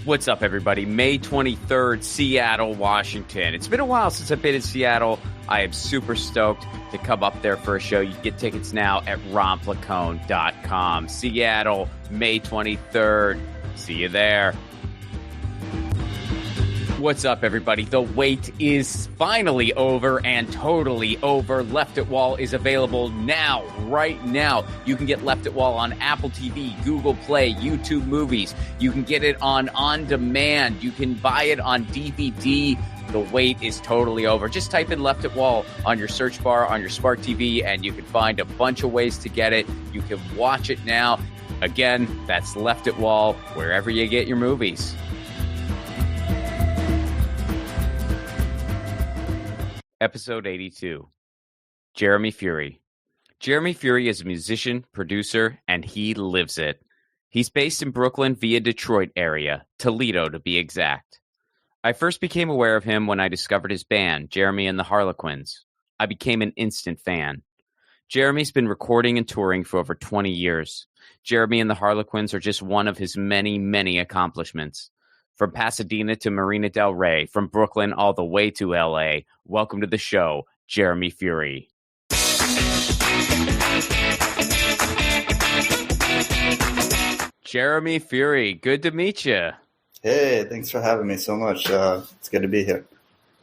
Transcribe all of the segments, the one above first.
What's up, everybody? May 23rd, Seattle, Washington. It's been a while since I've been in Seattle. I am super stoked to come up there for a show. You can get tickets now at romplacone.com. Seattle, May 23rd. See you there. What's up, everybody? The wait is finally over and totally over. Left at Wall is available now, right now. You can get Left at Wall on Apple TV, Google Play, YouTube Movies. You can get it on demand. You can buy it on DVD. The wait is totally over. Just type in Left at Wall on your search bar on your smart TV, and you can find a bunch of ways to get it. You can watch it now. Again, that's Left at Wall, wherever you get your movies. Episode 82. Jeremy Fury. Jeremy Fury is a musician, producer, and he lives it. He's based in Brooklyn via Detroit area, Toledo to be exact. I first became aware of him when I discovered his band, Jeremy and the Harlequins. I became an instant fan. Jeremy's been recording and touring for over 20 years. Jeremy and the Harlequins are just one of his many, many accomplishments. From Pasadena to Marina Del Ray, from Brooklyn all the way to LA, welcome to the show, Jeremy Fury. Jeremy Fury, good to meet you. Hey, thanks for having me so much. It's good to be here.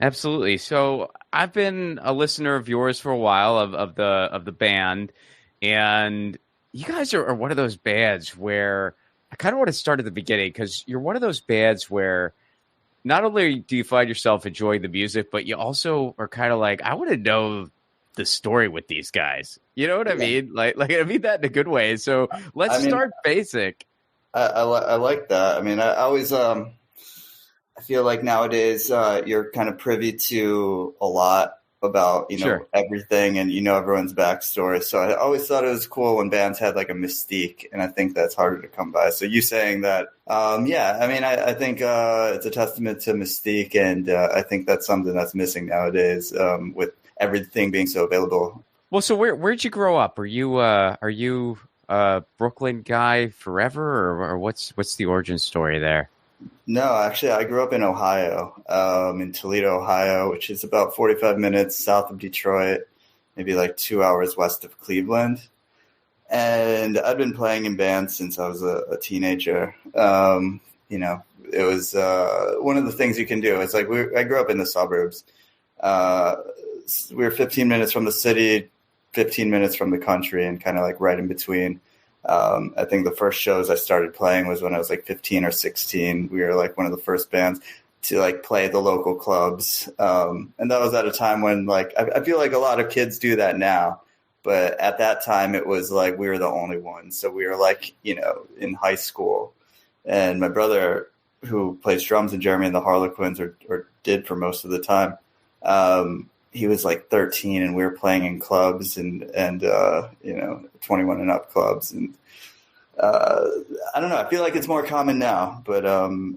Absolutely. So I've been a listener of yours for a while, of the band, and you guys are one of those bands where I kind of want to start at the beginning, because you're one of those bands where not only do you find yourself enjoying the music, but you also are kind of like, I want to know the story with these guys. You know what I mean? Like I mean that in a good way. So let's start basic. I like that. I mean, I always I feel like nowadays you're kind of privy to a lot about, everything, and everyone's backstory. So I always thought it was cool when bands had like a mystique, and I think that's harder to come by. So you saying that, I think it's a testament to mystique, and I think that's something that's missing nowadays with everything being so available. Well, so where'd you grow up? Are you a Brooklyn guy forever, or what's the origin story there? No, actually, I grew up in Ohio, in Toledo, Ohio, which is about 45 minutes south of Detroit, maybe like 2 hours west of Cleveland. And I've been playing in bands since I was a teenager. It was one of the things you can do. It's like I grew up in the suburbs. We were 15 minutes from the city, 15 minutes from the country, and kind of like right in between. I think the first shows I started playing was when I was like 15 or 16. We were like one of the first bands to like play the local clubs. And that was at a time when like, I feel like a lot of kids do that now, but at that time it was like, we were the only ones. So we were like, in high school, and my brother, who plays drums in Jeremy and the Harlequins, or did for most of the time, he was like 13, and we were playing in clubs and 21 and up clubs. And I don't know, I feel like it's more common now, but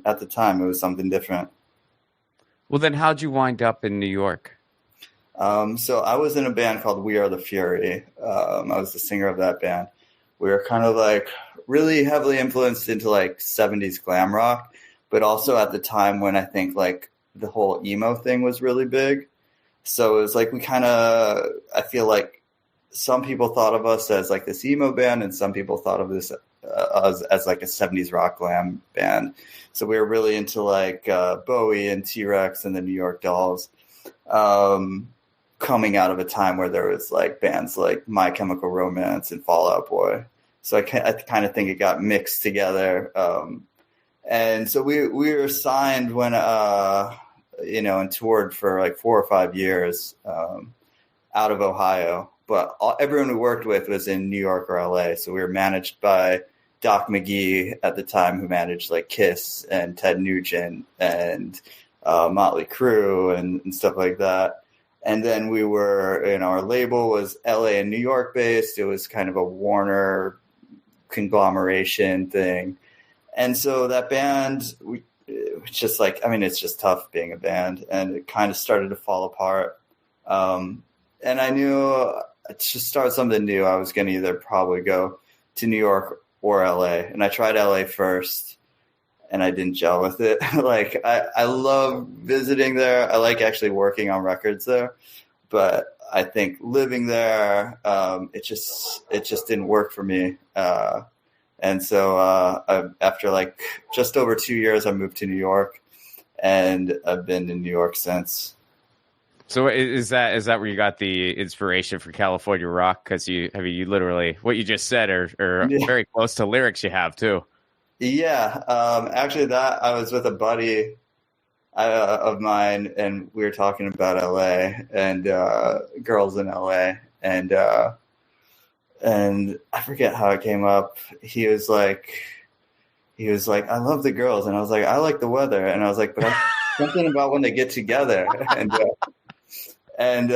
at the time it was something different. Well, then how'd you wind up in New York? So I was in a band called We Are the Fury. I was the singer of that band. We were kind of like really heavily influenced into like 70s glam rock, but also at the time when I think like the whole emo thing was really big. So it was like I feel like some people thought of us as like this emo band, and some people thought of this as like a 70s rock glam band. So we were really into like Bowie and T-Rex and the New York Dolls, coming out of a time where there was like bands like My Chemical Romance and Fall Out Boy. So I kind of think it got mixed together. And so we were signed when and toured for like 4 or 5 years out of Ohio. But everyone we worked with was in New York or LA. So we were managed by Doc McGee at the time, who managed like Kiss and Ted Nugent and Motley Crue and stuff like that. And then we were, our label was LA and New York based. It was kind of a Warner conglomeration thing. And so that band, it's just like, it's just tough being a band, and it kind of started to fall apart. And I knew to start something new, I was going to either probably go to New York or LA. And I tried LA first. and I didn't gel with it. Like I love visiting there. I like actually working on records there, but I think living there, it just didn't work for me. And so after like just over 2 years, I moved to New York, and I've been in New York since. So is that where you got the inspiration for California rock? Because you literally what you just said are Yeah. very close to lyrics you have too. Yeah, actually, that I was with a buddy of mine, and we were talking about LA and girls in LA, and I forget how it came up. He was like, I love the girls, and I was like, I like the weather, and I was like, but something about when they get together, and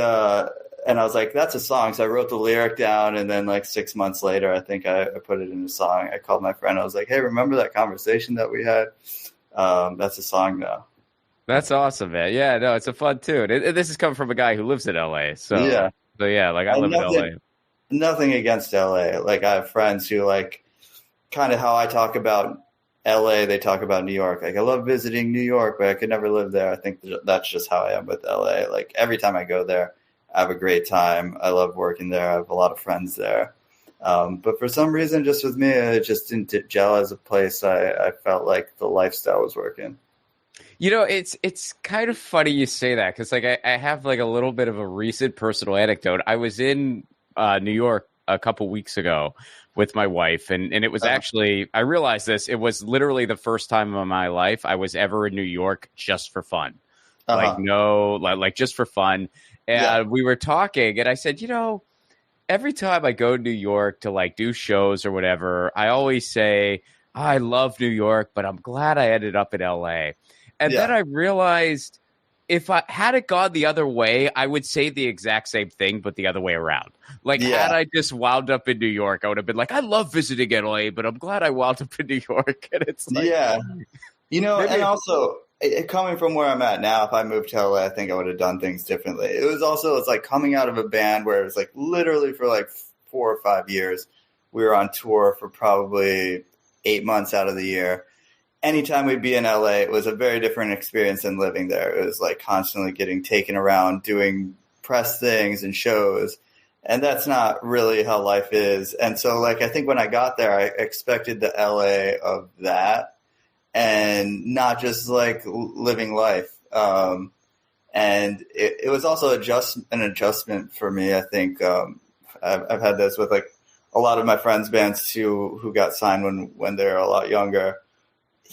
I was like, that's a song. So I wrote the lyric down, and then like 6 months later, I think I put it in a song. I called my friend. I was like, hey, remember that conversation that we had? That's a song now. That's awesome, man. Yeah, no, it's a fun tune. This is coming from a guy who lives in LA. So yeah, like I live in LA. Nothing against LA. Like I have friends who like kind of how I talk about LA, they talk about New York. Like I love visiting New York, but I could never live there. I think that's just how I am with LA. Like every time I go there, I have a great time. I love working there. I have a lot of friends there. But for some reason, just with me, it just didn't gel as a place. I felt like the lifestyle was working. You know, it's kind of funny you say that because like I have like a little bit of a recent personal anecdote. I was in New York a couple weeks ago with my wife, and it was actually, I realized this, it was literally the first time in my life I was ever in New York just for fun. Like just for fun. And we were talking, and I said, you know, every time I go to New York to like do shows or whatever, I always say, I love New York, but I'm glad I ended up in LA. And then I realized if I had it gone the other way, I would say the exact same thing, but the other way around. Like had I just wound up in New York, I would have been like, I love visiting LA, but I'm glad I wound up in New York. And it's like, you know, and also coming from where I'm at now, if I moved to LA, I think I would have done things differently. It's like coming out of a band where it was like literally for like 4 or 5 years, we were on tour for probably 8 months out of the year. Anytime we'd be in LA, it was a very different experience than living there. It was like constantly getting taken around, doing press things and shows. And that's not really how life is. And so like, I think when I got there, I expected the LA of that and not just like living life. And it was also an adjustment for me. I think I've had this with like a lot of my friends' bands too, who got signed when they were a lot younger.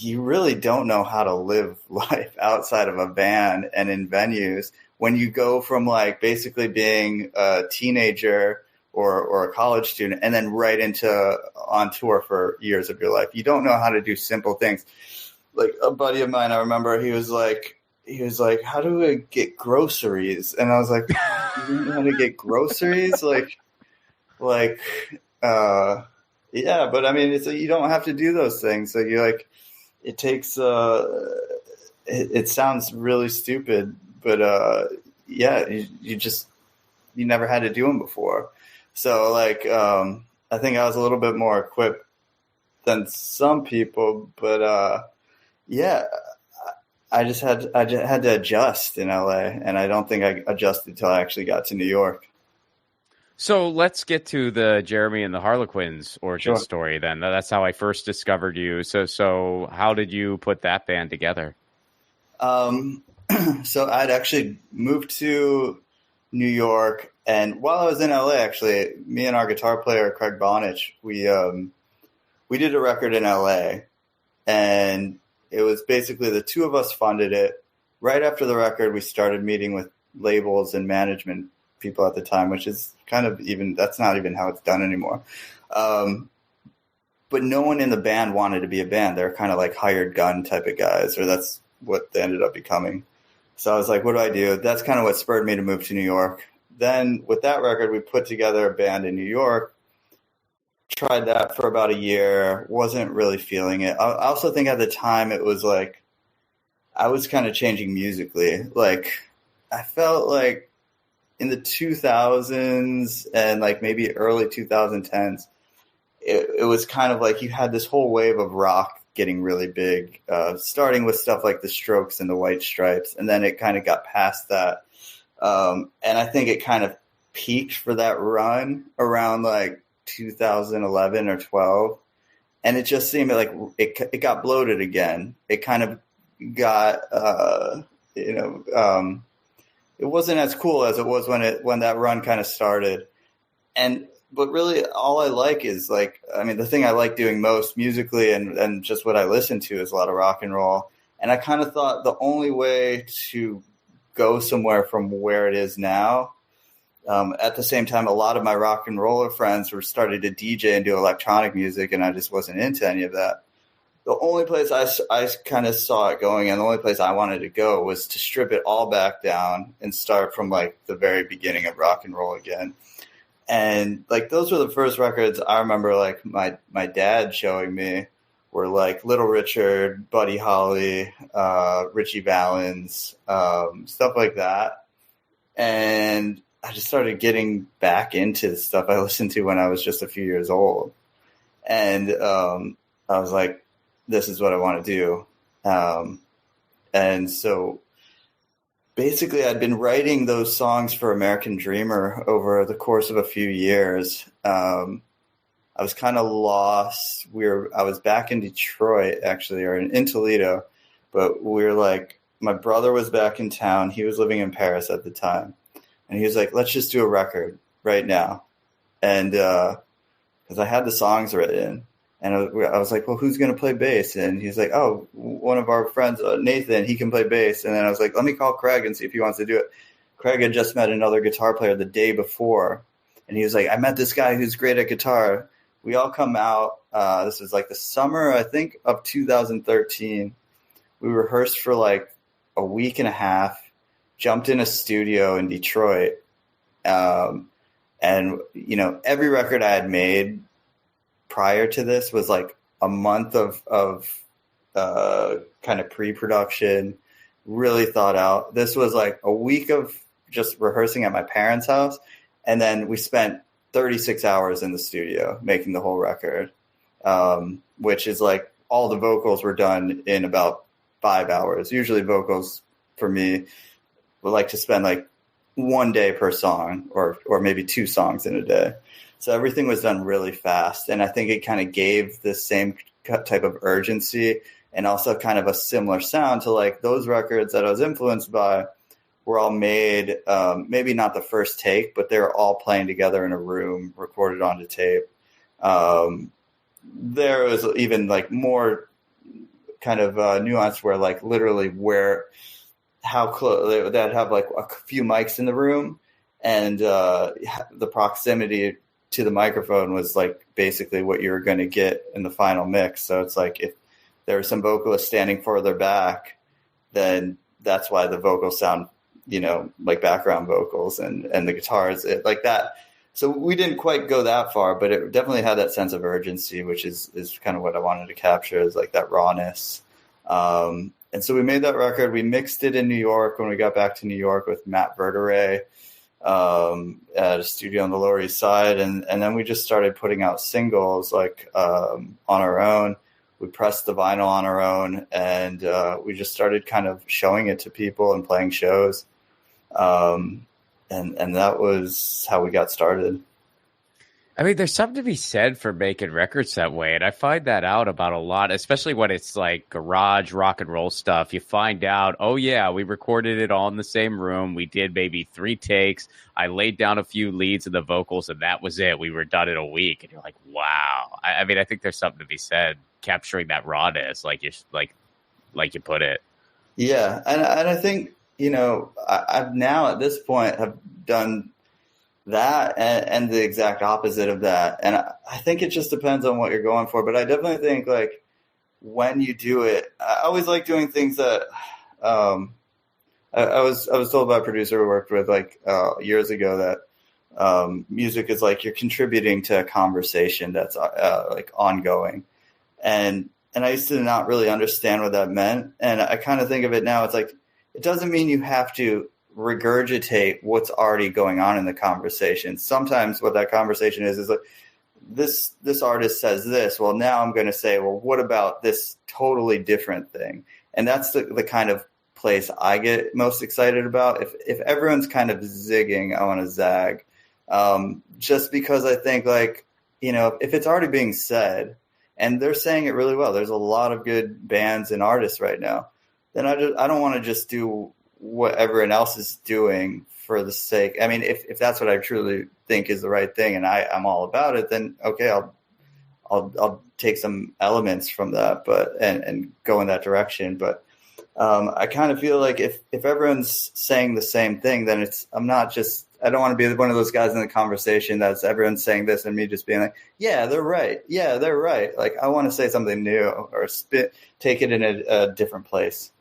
You really don't know how to live life outside of a band and in venues when you go from like basically being a teenager or a college student and then right into on tour for years of your life. You don't know how to do simple things. Like a buddy of mine, I remember he was like, how do I get groceries? And I was like, you don't know how to get groceries? Yeah, but I mean, you don't have to do those things. So you like, it takes, it sounds really stupid, but you never had to do them before. So like, I think I was a little bit more equipped than some people, but I just had to adjust in LA, and I don't think I adjusted until I actually got to New York. So let's get to the Jeremy and the Harlequins origin story then. That's how I first discovered you. So how did you put that band together? So I'd actually moved to New York, and while I was in LA, actually, me and our guitar player, Craig Bonich, we did a record in LA, and it was basically the two of us funded it. Right after the record, we started meeting with labels and management people at the time, which is kind of that's not even how it's done anymore. But no one in the band wanted to be a band. They're kind of like hired gun type of guys, or that's what they ended up becoming. So I was like, what do I do? That's kind of what spurred me to move to New York. Then with that record, we put together a band in New York, tried that for about a year, wasn't really feeling it. I also think at the time it was like, I was kind of changing musically. Like I felt like in the 2000s and like maybe early 2010s, it was kind of like you had this whole wave of rock getting really big, starting with stuff like the Strokes and the White Stripes. And then it kind of got past that. And I think it kind of peaked for that run around like 2011 or 12. And it just seemed like it got bloated again. It kind of got, it wasn't as cool as it was when that run kind of started. But really all I like is the thing I like doing most musically and just what I listen to is a lot of rock and roll. And I kind of thought the only way to go somewhere from where it is now, at the same time, a lot of my rock and roller friends were starting to DJ and do electronic music, and I just wasn't into any of that. The only place I kind of saw it going, and the only place I wanted to go, was to strip it all back down and start from like the very beginning of rock and roll again. And like those were the first records I remember like my dad showing me were like Little Richard, Buddy Holly, Richie Valens, stuff like that. And I just started getting back into the stuff I listened to when I was just a few years old. And I was like, this is what I want to do. And so basically I'd been writing those songs for American Dreamer over the course of a few years. I was kind of lost. I was back in Detroit actually, or in Toledo, but my brother was back in town. He was living in Paris at the time. And he was like, let's just do a record right now. And because I had the songs written. And I was like, well, who's going to play bass? And he's like, oh, one of our friends, Nathan, he can play bass. And then I was like, let me call Craig and see if he wants to do it. Craig had just met another guitar player the day before. And he was like, I met this guy who's great at guitar. We all come out. This was like the summer, I think, of 2013. We rehearsed for like a week and a half, jumped in a studio in Detroit. And, every record I had made prior to this was like a month of kind of pre-production, really thought out. This was like a week of just rehearsing at my parents' house. And then we spent 36 hours in the studio making the whole record, which is like all the vocals were done in about 5 hours. Usually vocals for me would like to spend like one day per song or maybe 2 songs in a day. So everything was done really fast. And I think it kind of gave the same type of urgency and also kind of a similar sound to like those records that I was influenced by were all made, maybe not the first take, but they were all playing together in a room, recorded onto tape. There was even like more kind of nuance where like literally how close they'd have like a few mics in the room, and the proximity to the microphone was like basically what you were going to get in the final mix. So it's like if there were some vocalists standing further back, then that's why the vocals sound, like background vocals and the guitars like that. So we didn't quite go that far, but it definitely had that sense of urgency, which is kind of what I wanted to capture, is like that rawness. And so we made that record. We mixed it in New York when we got back to New York with Matt Verderay at a studio on the Lower East Side. And then we just started putting out singles like on our own. We pressed the vinyl on our own, and we just started kind of showing it to people and playing shows. And that was how we got started. I mean, there's something to be said for making records that way. And I find that out about a lot, especially when it's like garage rock and roll stuff. You find out, oh, yeah, we recorded it all in the same room. We did maybe 3 takes. I laid down a few leads and the vocals, and that was it. We were done in a week. And you're like, wow. I mean, I think there's something to be said capturing that rawness, like you put it. Yeah. And I think, I've now at this point have done that and the exact opposite of that. And I think it just depends on what you're going for. But I definitely think like when you do it, I always like doing things that I was told by a producer we worked with like years ago that music is like you're contributing to a conversation that's like ongoing. And I used to not really understand what that meant. And I kind of think of it now. It's like, it doesn't mean you have to regurgitate what's already going on in the conversation. Sometimes what that conversation is like, this artist says this. Well, now I'm going to say, well, what about this totally different thing? And that's the kind of place I get most excited about. If everyone's kind of zigging, I want to zag. Just because I think, like, you know, if it's already being said and they're saying it really well, there's a lot of good bands and artists right now, then I don't want to just do what everyone else is doing for the sake. I mean, if that's what I truly think is the right thing and I'm all about it, then okay, I'll take some elements from that, but and go in that direction. But I kind of feel like if everyone's saying the same thing, then I don't want to be one of those guys in the conversation that's everyone's saying this and me just being like, yeah, they're right. Yeah, they're right. Like, I want to say something new or take it in a different place.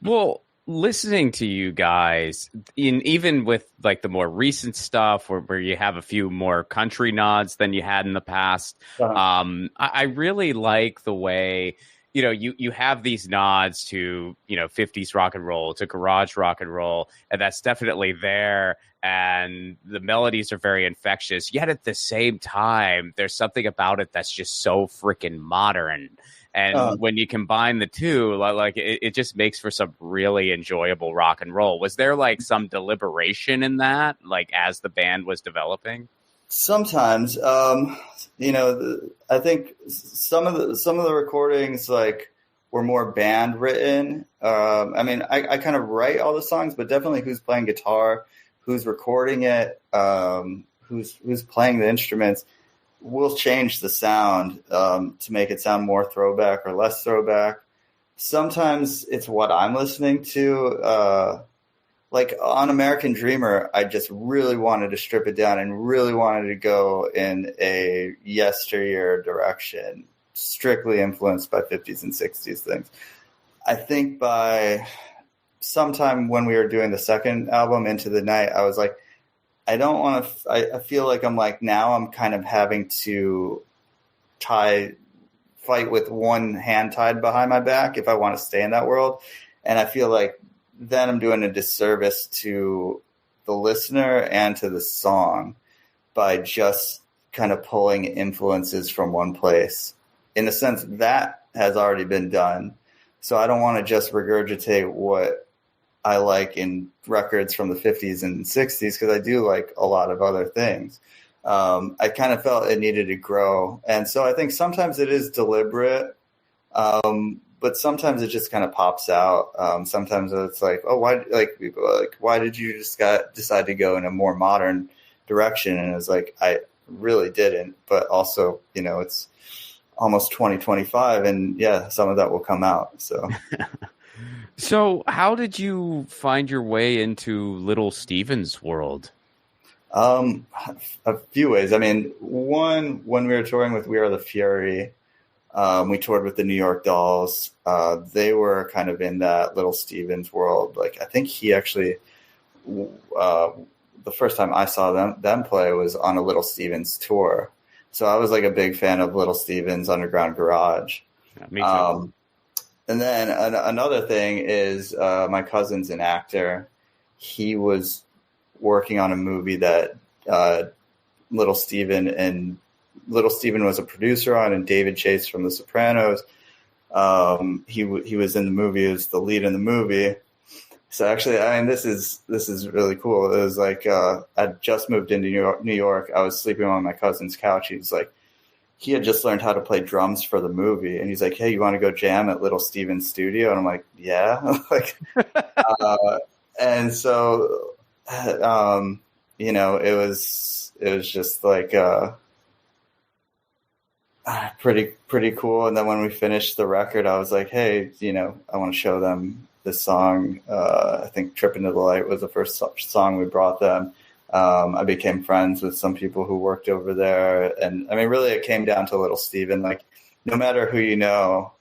Well, listening to you guys, even with like the more recent stuff where you have a few more country nods than you had in the past, I really like the way, you know, you have these nods to, you know, 50s rock and roll, to garage rock and roll, and that's definitely there. And the melodies are very infectious. Yet at the same time, there's something about it that's just so freaking modern. And when you combine the two, like it just makes for some really enjoyable rock and roll. Was there like some deliberation in that, like as the band was developing? Sometimes, you know, I think some of the recordings like were more band written. I mean, I kind of write all the songs, but definitely who's playing guitar, who's recording it, who's playing the instruments will change the sound to make it sound more throwback or less throwback. Sometimes it's what I'm listening to. Like on American Dreamer, I just really wanted to strip it down and really wanted to go in a yesteryear direction, strictly influenced by 50s and 60s things. I think by sometime when we were doing the second album, Into the Night, I was like, I don't want to, I feel like I'm like, now I'm kind of having to fight with one hand tied behind my back if I want to stay in that world. And I feel like then I'm doing a disservice to the listener and to the song by just kind of pulling influences from one place. In a sense, that has already been done. So I don't want to just regurgitate what I like in records from the 50s and 60s, because I do like a lot of other things. I kind of felt it needed to grow. And so I think sometimes it is deliberate, but sometimes it just kind of pops out. Sometimes it's like, oh, why? Like people are like, why did you just decide to go in a more modern direction? And it's like, I really didn't. But also, you know, it's almost 2025, and yeah, some of that will come out. So. So how did you find your way into Little Steven's world? A few ways. I mean, one, when we were touring with We Are the Fury, we toured with the New York Dolls. They were kind of in that Little Steven's world. Like, I think he actually, the first time I saw them play was on a Little Steven's tour. So I was like a big fan of Little Steven's Underground Garage. Yeah, me too. And then another thing is my cousin's an actor. He was working on a movie that Little Steven was a producer on, and David Chase from The Sopranos. He was in the movie. He was the lead in the movie. So actually, I mean, this is really cool. It was like I just moved into New York. I was sleeping on my cousin's couch. He's like, he had just learned how to play drums for the movie, and he's like, "Hey, you want to go jam at Little Steven's studio?" And I'm like, "Yeah." Like, and so, you know, it was just like pretty cool. And then when we finished the record, I was like, "Hey, you know, I want to show them this song." I think "Trip Into the Light" was the first song we brought them. I became friends with some people who worked over there. And I mean, really, it came down to Little Steven. Like, no matter who you know,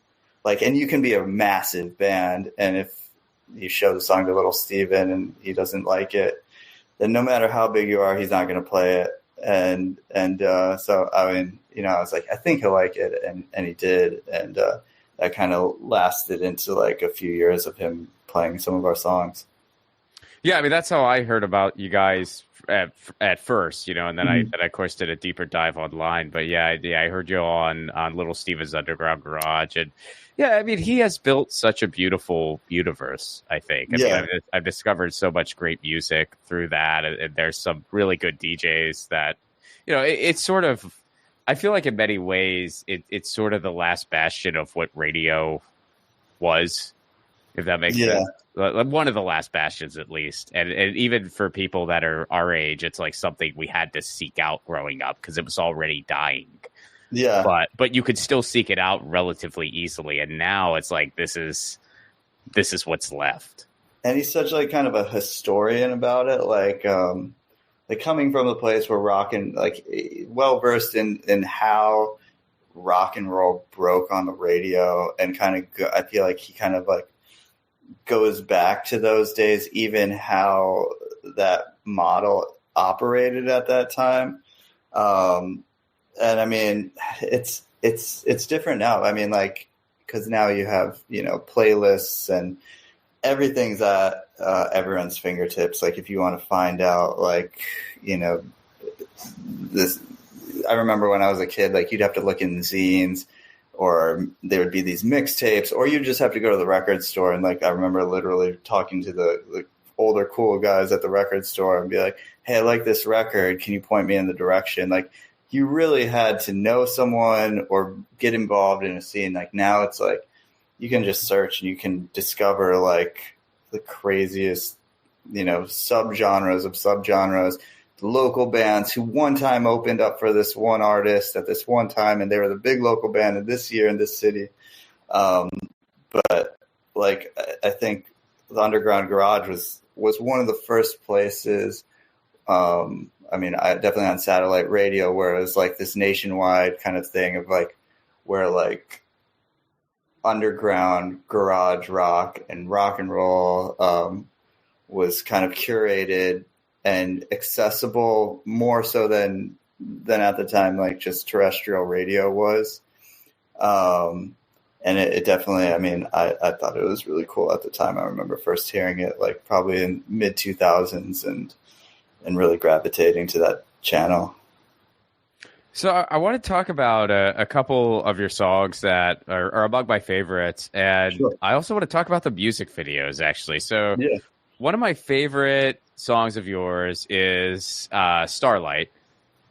like, and you can be a massive band, and if you show the song to Little Steven and he doesn't like it, then no matter how big you are, he's not going to play it. And so, I mean, you know, I was like, I think he'll like it. And he did. And that kind of lasted into like a few years of him playing some of our songs. Yeah, I mean, that's how I heard about you guys at first, and then I of course did a deeper dive online. But yeah, I heard you on Little Steven's Underground Garage, and yeah, I mean, he has built such a beautiful universe. I think. I mean, I've discovered so much great music through that, and there's some really good DJs that, it's sort of. I feel like in many ways it's sort of the last bastion of what radio was, if that makes sense. One of the last bastions, at least. And even for people that are our age, it's like something we had to seek out growing up because it was already dying. Yeah. But you could still seek it out relatively easily. And now it's like, this is what's left. And he's such like kind of a historian about it. Like coming from the place where rock and like well versed in how rock and roll broke on the radio, and kind of I feel like he kind of like goes back to those days, even how that model operated at that time. And I mean, it's different now. I mean, like, because now you have playlists and everything's at everyone's fingertips. Like if you want to find out, like, this, I remember when I was a kid, like you'd have to look in zines, or there would be these mixtapes, or you just have to go to the record store. And like, I remember literally talking to the older cool guys at the record store and be like, hey, I like this record. Can you point me in the direction? Like you really had to know someone or get involved in a scene. Like now it's like, you can just search and you can discover like the craziest, subgenres of subgenres, local bands who one time opened up for this one artist at this one time, and they were the big local band of this year in this city. But like, I think the Underground Garage was one of the first places. I mean, I definitely on satellite radio, where it was like this nationwide kind of thing of like, where like underground garage rock and roll was kind of curated and accessible more so than at the time, like just terrestrial radio was. And it definitely, I mean, I thought it was really cool at the time. I remember first hearing it like probably in mid 2000s and really gravitating to that channel. So I want to talk about a couple of your songs that are among my favorites. And sure. I also want to talk about the music videos, actually. So one of my favorite songs of yours is Starlight.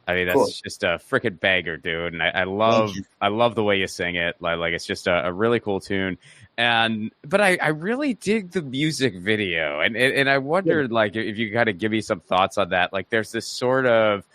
I mean, that's just a freaking banger, dude. And I love the way you sing it. Like it's just a really cool tune. But I really dig the music video. And I wondered, like, if you kind of give me some thoughts on that. Like there's this sort of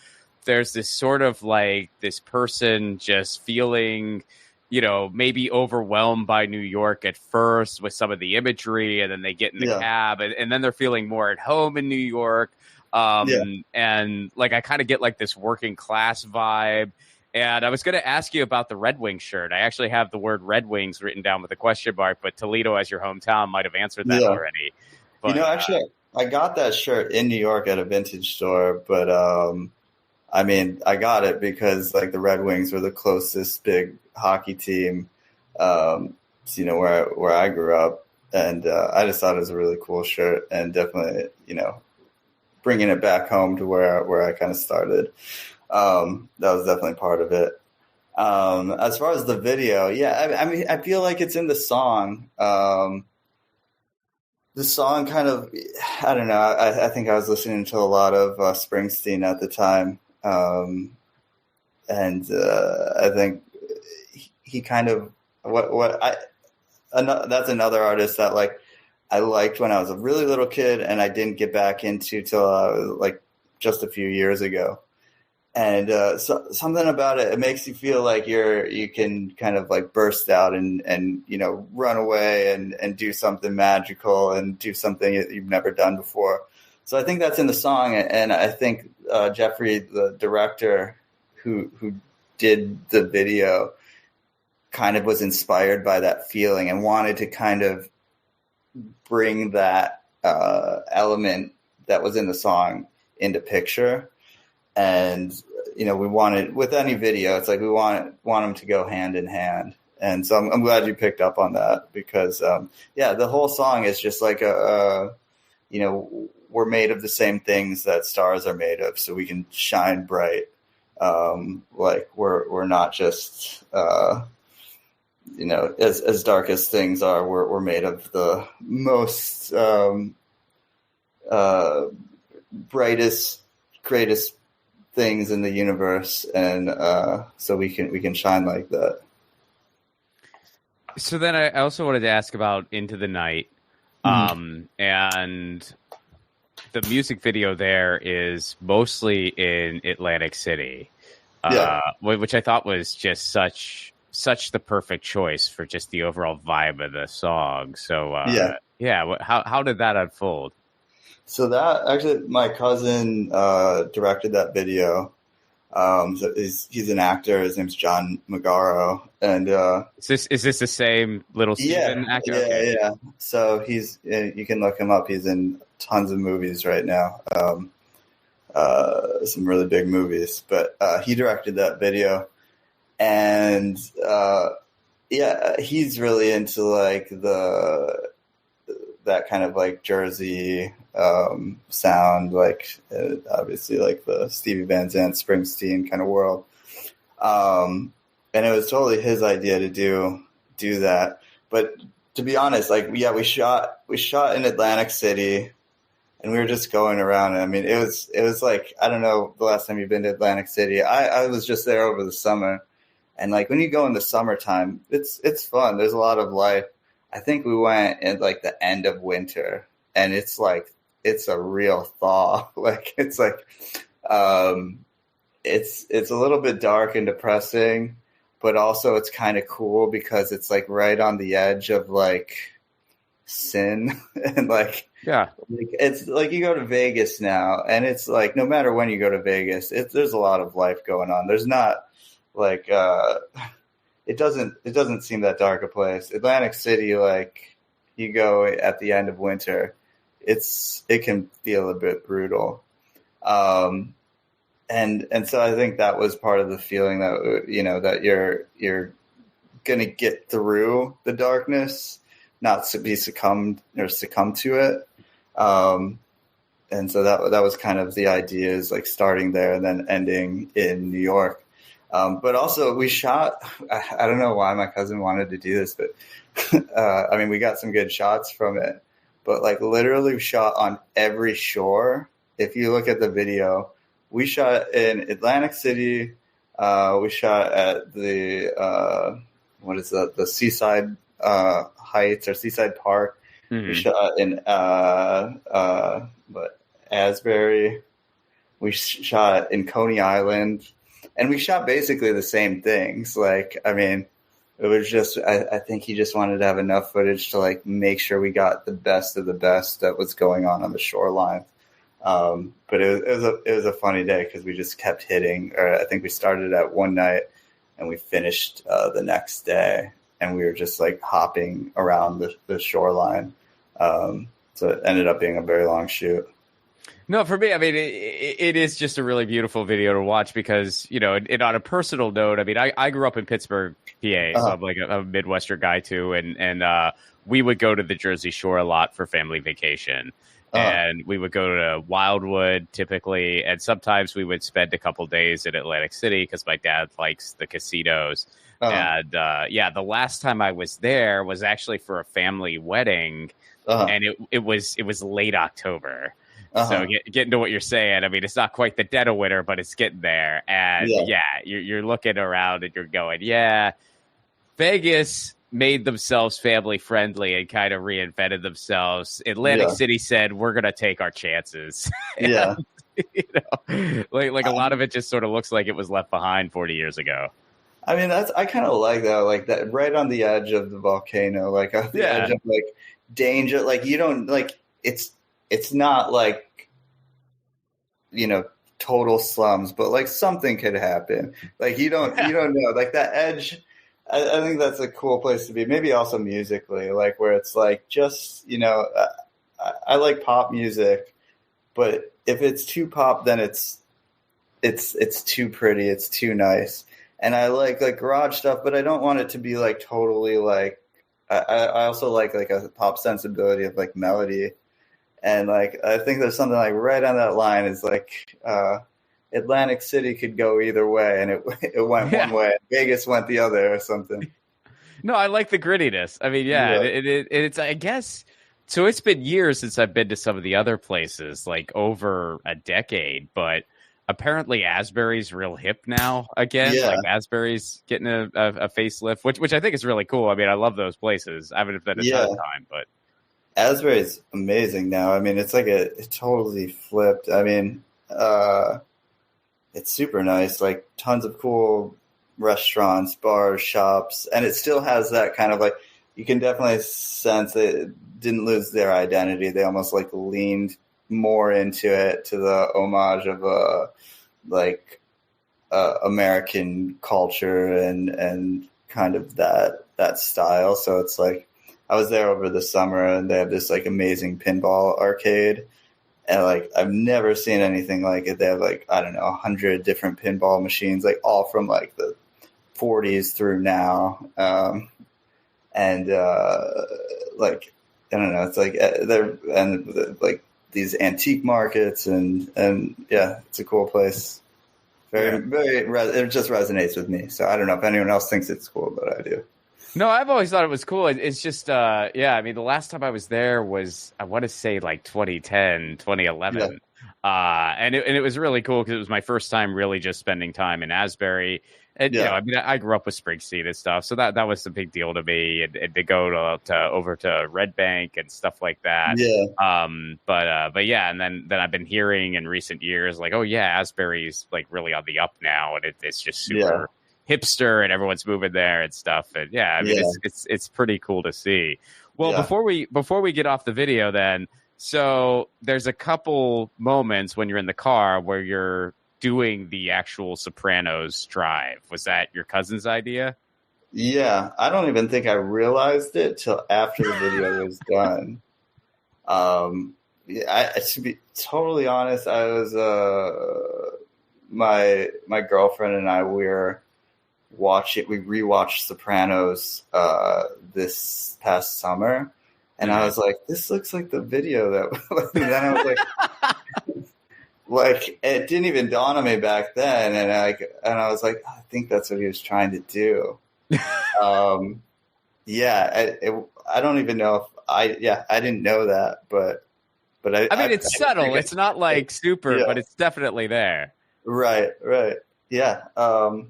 like this person just feeling, maybe overwhelmed by New York at first with some of the imagery, and then they get in the cab and then they're feeling more at home in New York. And like, I kind of get like this working class vibe. And I was going to ask you about the Red Wings shirt. I actually have the word Red Wings written down with a question mark, but Toledo as your hometown might have answered that already. But, actually, I got that shirt in New York at a vintage store, but I mean, I got it because like the Red Wings were the closest big hockey team, where I grew up, and I just thought it was a really cool shirt, and definitely, bringing it back home to where I kind of started. That was definitely part of it. As far as the video, I mean, I feel like it's in the song. The song kind of, I don't know. I think I was listening to a lot of Springsteen at the time. And I think he kind of that's another artist that like I liked when I was a really little kid, and I didn't get back into till like just a few years ago. And something about it makes you feel like you can kind of like burst out and run away and do something magical and do something that you've never done before. So I think that's in the song, and I think Jeffrey, the director who did the video, kind of was inspired by that feeling and wanted to kind of bring that element that was in the song into picture. And we wanted, with any video, it's like we want them to go hand in hand. And so I'm glad you picked up on that, because the whole song is just like we're made of the same things that stars are made of, so we can shine bright. Like we're not just as dark as things are. We're made of the most brightest, greatest things in the universe, and so we can shine like that. So then I also wanted to ask about Into the Night. And the music video there is mostly in Atlantic City, which I thought was just such the perfect choice for just the overall vibe of the song. So how did that unfold? So that actually, my cousin directed that video. So he's an actor. His name's John Magaro, and is this the same Little Steven actor? Yeah. So you can look him up. He's in tons of movies right now, some really big movies. But he directed that video, and he's really into like that kind of like Jersey sound, like obviously like the Stevie Van Zandt, Springsteen kind of world. And it was totally his idea to do that. But to be honest, like, we shot in Atlantic City, and we were just going around. I mean, it was like, I don't know the last time you've been to Atlantic City. I was just there over the summer, and like when you go in the summertime, it's fun. There's a lot of life. I think we went at like the end of winter, and it's like, it's a real thaw. Like, it's like, it's a little bit dark and depressing, but also it's kind of cool because it's like right on the edge of like sin. And like, it's like you go to Vegas now, and it's like, no matter when you go to Vegas, there's a lot of life going on. There's not like, it doesn't seem that dark a place. Atlantic City, like, you go at the end of winter, it can feel a bit brutal. And so I think that was part of the feeling that, that you're going to get through the darkness, not to be succumb to it. And so that was kind of the idea, is like starting there and then ending in New York. But also we shot, I don't know why my cousin wanted to do this, but I mean, we got some good shots from it, but like literally we shot on every shore. If you look at the video, we shot in Atlantic City. We shot at the, the Seaside Heights or Seaside Park. Mm-hmm. We shot in Asbury. We shot in Coney Island. And we shot basically the same things. Like, I mean, it was just, I think he just wanted to have enough footage to like make sure we got the best of the best that was going on the shoreline. But it was a funny day because we just kept hitting. Or I think we started at one night and we finished the next day, and we were just like hopping around the shoreline. So it ended up being a very long shoot. No, for me, I mean, it is just a really beautiful video to watch because, and on a personal note, I mean, I grew up in Pittsburgh, PA, so I'm like a Midwestern guy too. And we would go to the Jersey Shore a lot for family vacation. And we would go to Wildwood typically. And sometimes we would spend a couple days in Atlantic City because my dad likes the casinos. And the last time I was there was actually for a family wedding. And it was late October. So getting to what you're saying, I mean, it's not quite the dead of winter, but it's getting there. And you're looking around and you're going, Vegas made themselves family friendly and kind of reinvented themselves. Atlantic City said, we're going to take our chances. And, like a lot of it just sort of looks like it was left behind 40 years ago. I mean, I kind of like that, like that right on the edge of the volcano, like on the edge of like danger. Like you don't like it's not like, total slums, but like something could happen. Like you don't know, like that edge. I think that's a cool place to be. Maybe also musically, like where it's like just, I like pop music, but if it's too pop, then it's too pretty. It's too nice. And I like garage stuff, but I don't want it to be like totally like, I also like a pop sensibility of like melody. And like, I think there's something like right on that line is like, Atlantic City could go either way, and it went one way. Vegas went the other, or something. No, I like the grittiness. I mean, yeah, Yeah. it's I guess so. It's been years since I've been to some of the other places, like over a decade. But apparently, Asbury's real hip now again. Yeah. Like Asbury's getting a facelift, which I think is really cool. I mean, I love those places. I haven't been a ton of time, but Asbury's amazing now. I mean, it's like it totally flipped. I mean, it's super nice. Like tons of cool restaurants, bars, shops, and it still has that kind of like, you can definitely sense it didn't lose their identity. They almost like leaned more into it, to the homage of American culture and kind of that style. So it's like, I was there over the summer, and they have this like amazing pinball arcade. And like, I've never seen anything like it. They have like, I don't know, 100 different pinball machines, like all from like the 40s through now. Like, I don't know, it's like like these antique markets and yeah, it's a cool place. It just resonates with me. So I don't know if anyone else thinks it's cool, but I do. no, I've always thought it was cool. It's just, yeah, I mean, the last time I was there was, I want to say like 2010, 2011. Yeah. And it was really cool because it was my first time really just spending time in Asbury. And, you know, I mean, I grew up with Springsteen and stuff, so that was a big deal to me. And to go over to Red Bank and stuff like that. Yeah. But yeah, and then I've been hearing in recent years, like, oh yeah, Asbury's like really on the up now, and it's just super hipster, and everyone's moving there and stuff. And yeah, I mean, it's pretty cool to see. Well, before we get off the video, then, so there's a couple moments when you're in the car where you're doing the actual Sopranos drive. Was that your cousin's idea? Yeah, I don't even think I realized it till after the video was done. To be totally honest, I was my girlfriend and I, we rewatched Sopranos this past summer, and I was like, this looks like the video that. And then I was like. Like, it didn't even dawn on me back then, and I was like, I think that's what he was trying to do. I don't even know if I didn't know that, but I mean, it's subtle. It's not like super, but it's definitely there. Right. Yeah. I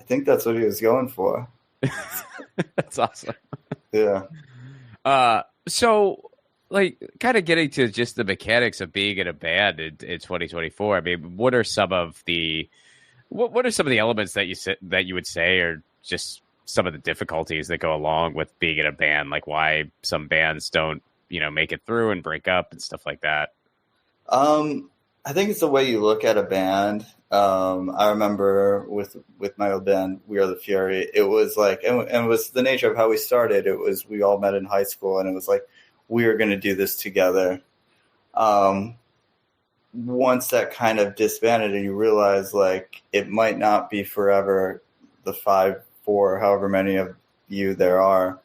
think that's what he was going for. That's awesome. Yeah. So, like, kind of getting to just the mechanics of being in a band in 2024. I mean, what are some of the elements that you would say are just some of the difficulties that go along with being in a band? Like, why some bands don't, make it through and break up and stuff like that? I think it's the way you look at a band. I remember with my old band, We Are the Fury, it was like, and it was the nature of how we started. It was, we all met in high school, and it was like, we were going to do this together. Once that kind of disbanded and you realize like it might not be forever, the 5, 4, however many of you there are,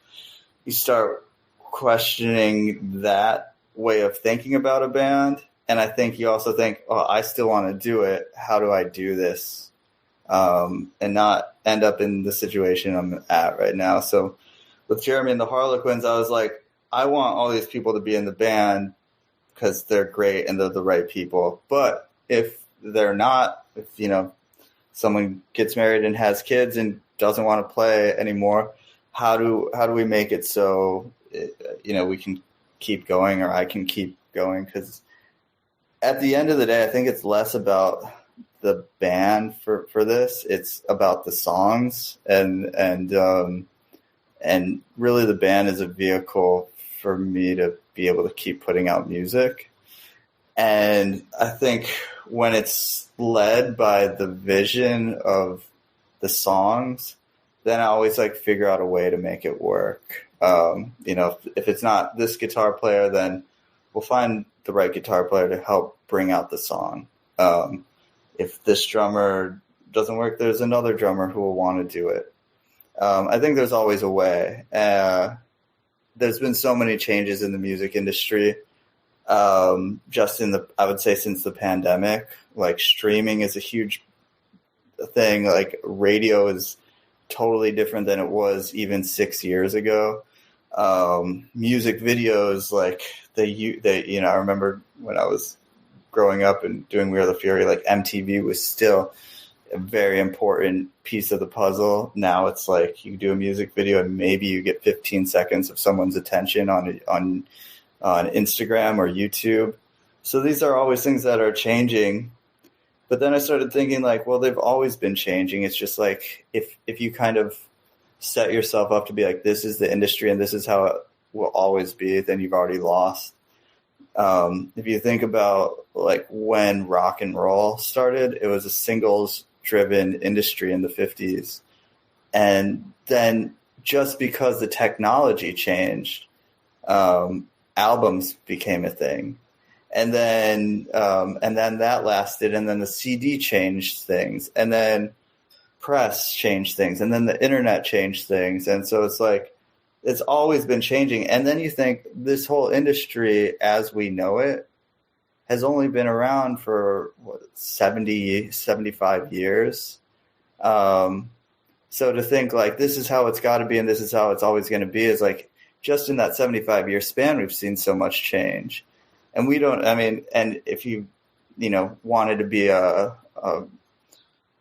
you start questioning that way of thinking about a band. And I think you also think, oh, I still want to do it. How do I do this? And not end up in the situation I'm at right now. So with Jeremy and the Harlequins, I was like, I want all these people to be in the band because they're great and they're the right people. But if they're not, if, someone gets married and has kids and doesn't want to play anymore, how do we make it so, we can keep going, or I can keep going? Because at the end of the day, I think it's less about the band for this. It's about the songs and really the band is a vehicle for me to be able to keep putting out music. And I think when it's led by the vision of the songs, then I always like figure out a way to make it work. If it's not this guitar player, then we'll find the right guitar player to help bring out the song. If this drummer doesn't work, there's another drummer who will want to do it. I think there's always a way. There's been so many changes in the music industry. Just I would say since the pandemic, like streaming is a huge thing. Like radio is totally different than it was even 6 years ago. Music videos, like I remember when I was growing up and doing We Are the Fury, like MTV was still a very important piece of the puzzle. Now it's like you do a music video and maybe you get 15 seconds of someone's attention on Instagram or YouTube. So these are always things that are changing. But then I started thinking like, well, they've always been changing. It's just like if you kind of set yourself up to be like, this is the industry and this is how it will always be, then you've already lost. If you think about like when rock and roll started, it was a singles driven industry in the 50s. And then just because the technology changed, albums became a thing. And then that lasted, and then the CD changed things, and then press changed things, and then the internet changed things. And so it's like, it's always been changing. And then you think this whole industry as we know it has only been around for 70, 75 years. So to think like this is how it's got to be and this is how it's always going to be is like, just in that 75-year span, we've seen so much change. And and if you wanted to be a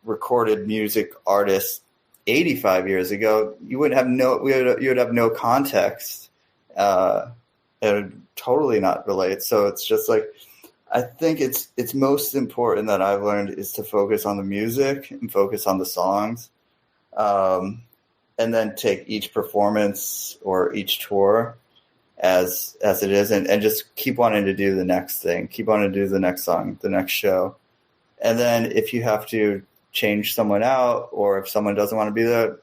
recorded music artist 85 years ago, you would have no context. It would totally not relate. So it's just like, I think it's most important that I've learned is to focus on the music and focus on the songs, and then take each performance or each tour as it is, and just keep wanting to do the next thing, keep wanting to do the next song, the next show. And then if you have to change someone out, or if someone doesn't want to be there,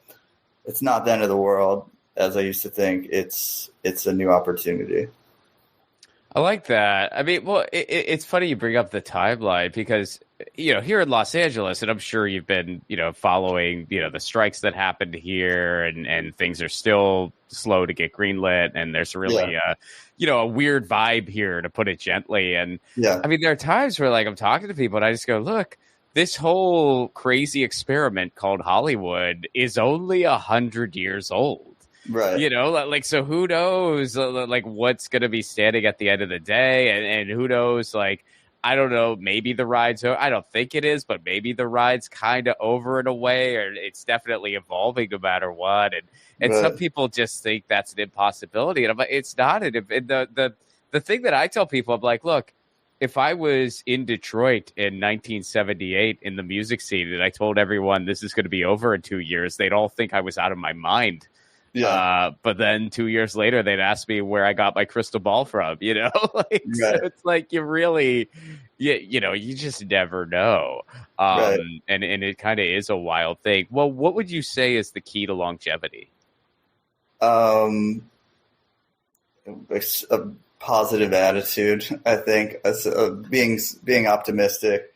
it's not the end of the world. As I used to think, it's a new opportunity. I like that. I mean, well, it's funny you bring up the timeline because, here in Los Angeles, and I'm sure you've been, following, the strikes that happened here, and things are still slow to get greenlit, and there's really a weird vibe here, to put it gently. And I mean, there are times where like I'm talking to people and I just go, look, this whole crazy experiment called Hollywood is only 100 years old. Right. Like, so who knows, like, what's going to be standing at the end of the day? And who knows, like, I don't know, maybe the ride's, I don't think it is, but maybe the ride's kind of over in a way, or it's definitely evolving no matter what. And some people just think that's an impossibility. And I'm like, it's not. And the thing that I tell people, I'm like, look, if I was in Detroit in 1978 in the music scene and I told everyone this is going to be over in 2 years, they'd all think I was out of my mind. Yeah. But then 2 years later, they'd ask me where I got my crystal ball from, So it's like you really, you just never know. And it kind of is a wild thing. Well, what would you say is the key to longevity? A positive attitude, I think, being optimistic.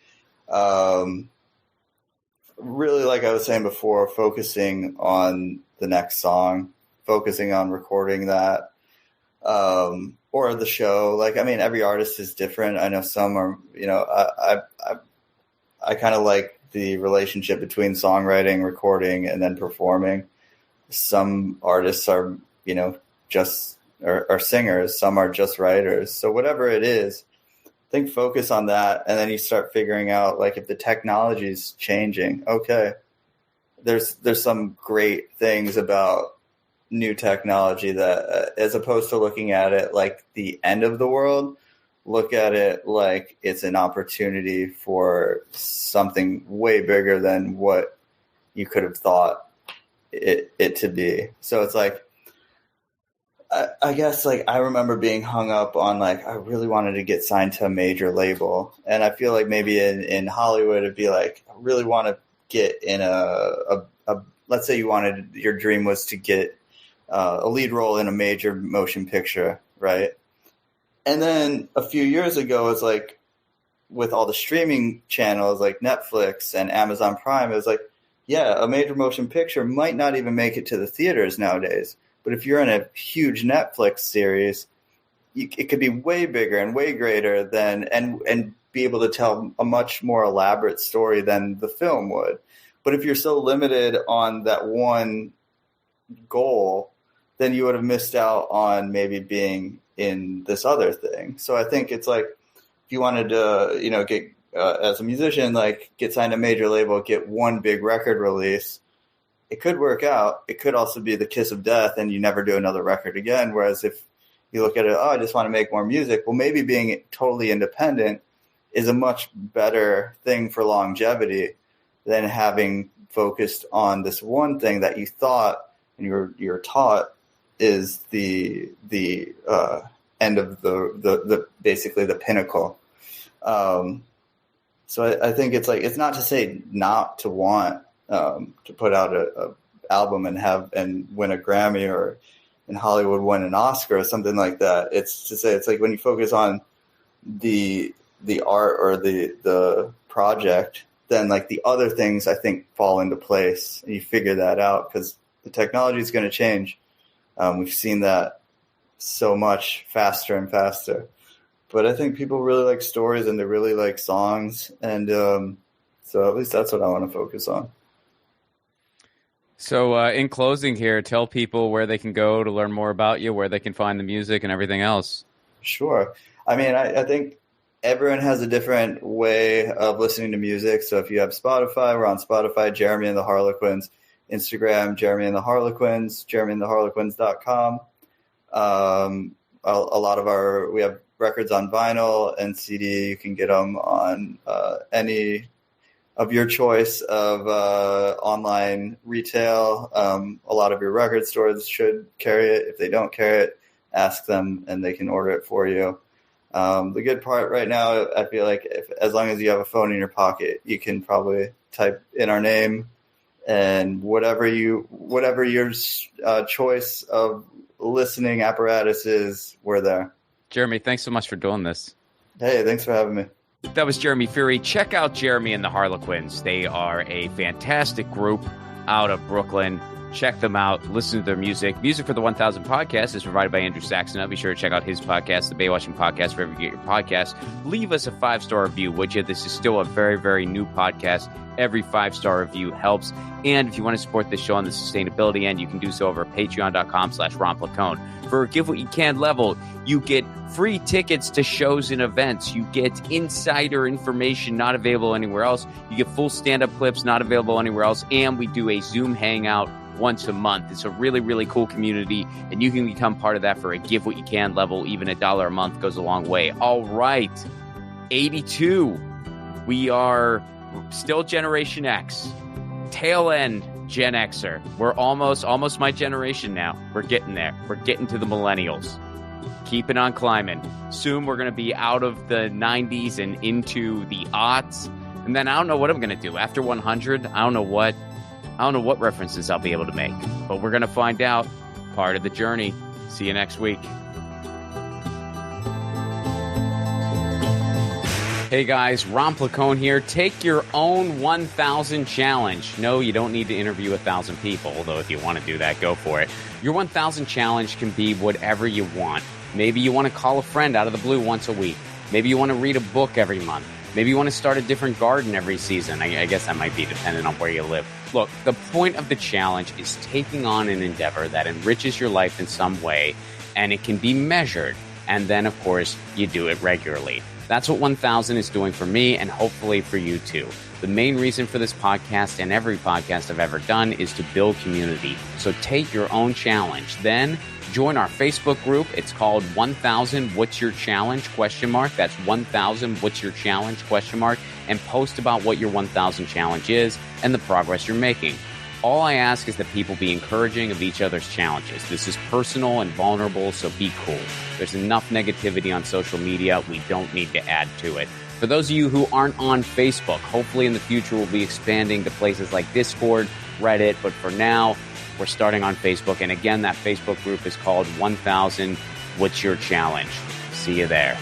Really, like I was saying before, focusing on the next song, focusing on recording that, or the show. Like, I mean, every artist is different. I know some are, I kind of like the relationship between songwriting, recording, and then performing. Some artists are, just are singers. Some are just writers. So whatever it is, I think focus on that. And then you start figuring out, like, if the technology is changing, okay, there's some great things about new technology that, as opposed to looking at it like the end of the world, look at it like it's an opportunity for something way bigger than what you could have thought it to be. So it's like, I guess, like, I remember being hung up on, like, I really wanted to get signed to a major label. And I feel like maybe in Hollywood, it'd be like, I really want to get in a let's say your dream was to get a lead role in a major motion picture, right? And then a few years ago, it's like, with all the streaming channels like Netflix and Amazon Prime, it was like, yeah, a major motion picture might not even make it to the theaters nowadays. But if you're in a huge Netflix series, it could be way bigger and way greater than and be able to tell a much more elaborate story than the film would. But if you're so limited on that one goal, then you would have missed out on maybe being in this other thing. So I think it's like, if you wanted to, get as a musician, like get signed to a major label, get one big record release, it could work out. It could also be the kiss of death and you never do another record again. Whereas if you look at it, I just want to make more music. Well, maybe being totally independent is a much better thing for longevity than having focused on this one thing that you thought and you're taught is the end of the basically the pinnacle. So I think it's like, it's not to say not to want to put out a album and win a Grammy, or in Hollywood win an Oscar or something like that. It's to say, it's like when you focus on the art or the project, then like the other things I think fall into place and you figure that out, because the technology is going to change. We've seen that so much faster and faster. But I think people really like stories and they really like songs. And so at least that's what I want to focus on. So in closing here, tell people where they can go to learn more about you, where they can find the music and everything else. Sure. I mean, I think everyone has a different way of listening to music. So if you have Spotify, we're on Spotify, Jeremy and the Harlequins. Instagram, Jeremy and the Harlequins, jeremyandtheharlequins.com. A lot of we have records on vinyl and CD. You can get them on any of your choice of online retail. A lot of your record stores should carry it. If they don't carry it, ask them and they can order it for you. The good part right now, I feel like as long as you have a phone in your pocket, you can probably type in our name, and whatever your choice of listening apparatus is, we're there. Jeremy, thanks so much for doing this. Hey, thanks for having me. That was Jeremy Fury. Check out Jeremy and the Harlequins. They are a fantastic group out of Brooklyn. Check them out. Listen to their music. Music for the 1000 podcast is provided by Andrew Saxon. Be sure to check out his podcast, the Baywatching Podcast, wherever you get your podcasts. Leave us a 5-star review, would you? This is still a very, very new podcast. Every 5-star review helps. And if you want to support this show on the sustainability end, you can do so over at patreon.com/romplacone. For a Give What You Can level, you get free tickets to shows and events. You get insider information not available anywhere else. You get full stand-up clips not available anywhere else. And we do a Zoom hangout once a month. It's a really, really cool community, and you can become part of that for a Give What You Can level. Even $1 a month goes a long way. All right, 82. We are still Generation X, tail end Gen Xer. We're almost my generation now. We're getting there. We're getting to the millennials. Keeping on climbing. Soon we're going to be out of the 90s and into the aughts. And then I don't know what I'm going to do. After 100, I don't know what references I'll be able to make. But we're going to find out. Part of the journey. See you next week. Hey guys, Ron Placone here. Take your own 1,000 challenge. No, you don't need to interview 1,000 people, although if you want to do that, go for it. Your 1,000 challenge can be whatever you want. Maybe you want to call a friend out of the blue once a week. Maybe you want to read a book every month. Maybe you want to start a different garden every season. I guess that might be dependent on where you live. Look, the point of the challenge is taking on an endeavor that enriches your life in some way, and it can be measured. And then, of course, you do it regularly. That's what 1,000 is doing for me, and hopefully for you too. The main reason for this podcast and every podcast I've ever done is to build community. So take your own challenge. Then join our Facebook group. It's called 1,000 What's Your Challenge? ? That's 1,000 What's Your Challenge ? And post about what your 1,000 challenge is and the progress you're making. All I ask is that people be encouraging of each other's challenges. This is personal and vulnerable, so be cool. There's enough negativity on social media. We don't need to add to it. For those of you who aren't on Facebook, hopefully in the future we'll be expanding to places like Discord, Reddit, but for now, we're starting on Facebook. And again, that Facebook group is called 1,000 What's Your Challenge? See you there.